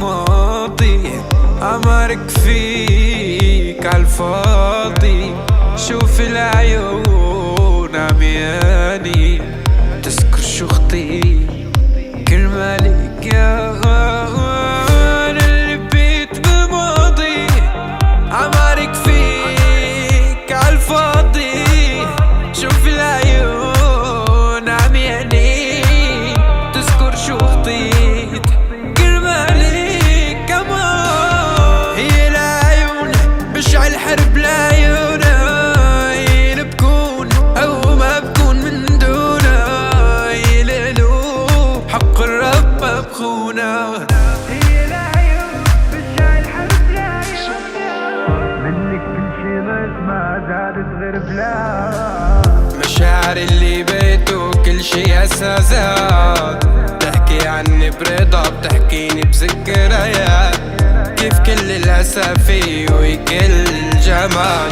بماضي، عمرك فيك عالفاضي. شوف العيون عمياني تذكر شو خطي كرمالك يا انا اللي بيت بماضي، عمرك فيك عالفاضي. شوف العيون عمياني تذكر شو خطيت كرمالك كمان. هي العيون بشعل حرب العيون، بكون او ما بكون من دونها. يلالو حق الرب ما بخونا. هي العيون بشعل حرب العيون، منك كل شي ما زادت غير بلا. مشاعر اللي بيته كل شي اساسات، بتحكي عني برضا بتحكيني بذكريات. كيف كل الاسافي وكل الجمال،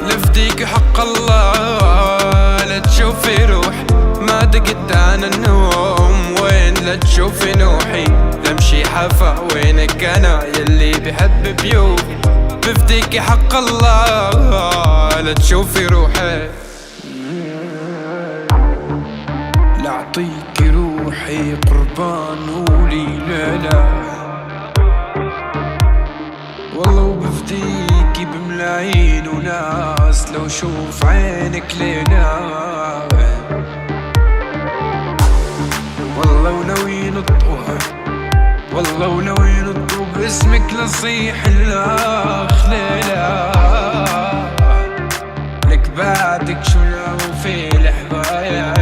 لفديك حق الله لا تشوفي روح. ما دقت انا النوم وين لا تشوفي نوحي. لمشي حفا وينك انا يلي بحب بيوت. بفديك حق الله لا تشوفي روحي. لأعطيك روحي قربان قولي لا لا. والله وبفديكي بملايين وناس لو شوف عينك لينا. والله وناوي نطوها، والله وناوي نطو باسمك لصيح الاخ ليلى. لك بعدك شو لو في الحبايا.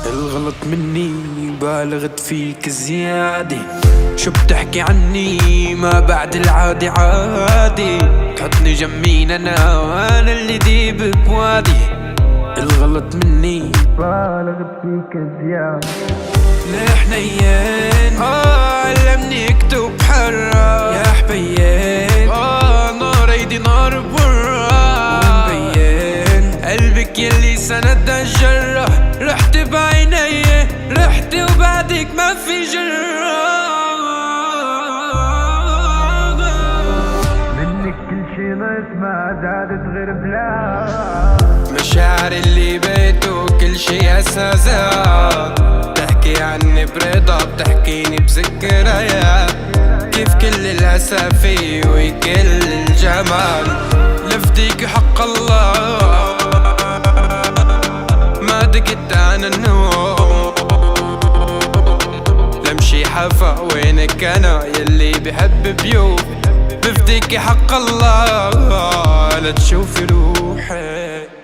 الغلط مني بالغت فيك زيادة. شو بتحكي عني ما بعد العادي عادي. تحطني جمين انا وانا اللي ديب بوادي. الغلط مني بالغت فيك زيادة. ليه حنين علمني اكتب حرة يا حبيين. نار ايدي نار برا ومبين. قلبك يلي سند الجرة، رحت بعيني رحت وبعدك ما في جرة. منك كل شي ناقص ما زادت غير بلا. مشاعر اللي بيته كل شي اساسات، بتحكي عني برضا بتحكيني بذكريات. كيف كل الاسافي وكل الجمال، لفديك حق الله ما دقت انا النوم. لمشي حفا وينك انا يلي بحب بيوت. بفديك حق الله لا تشوفي روحي.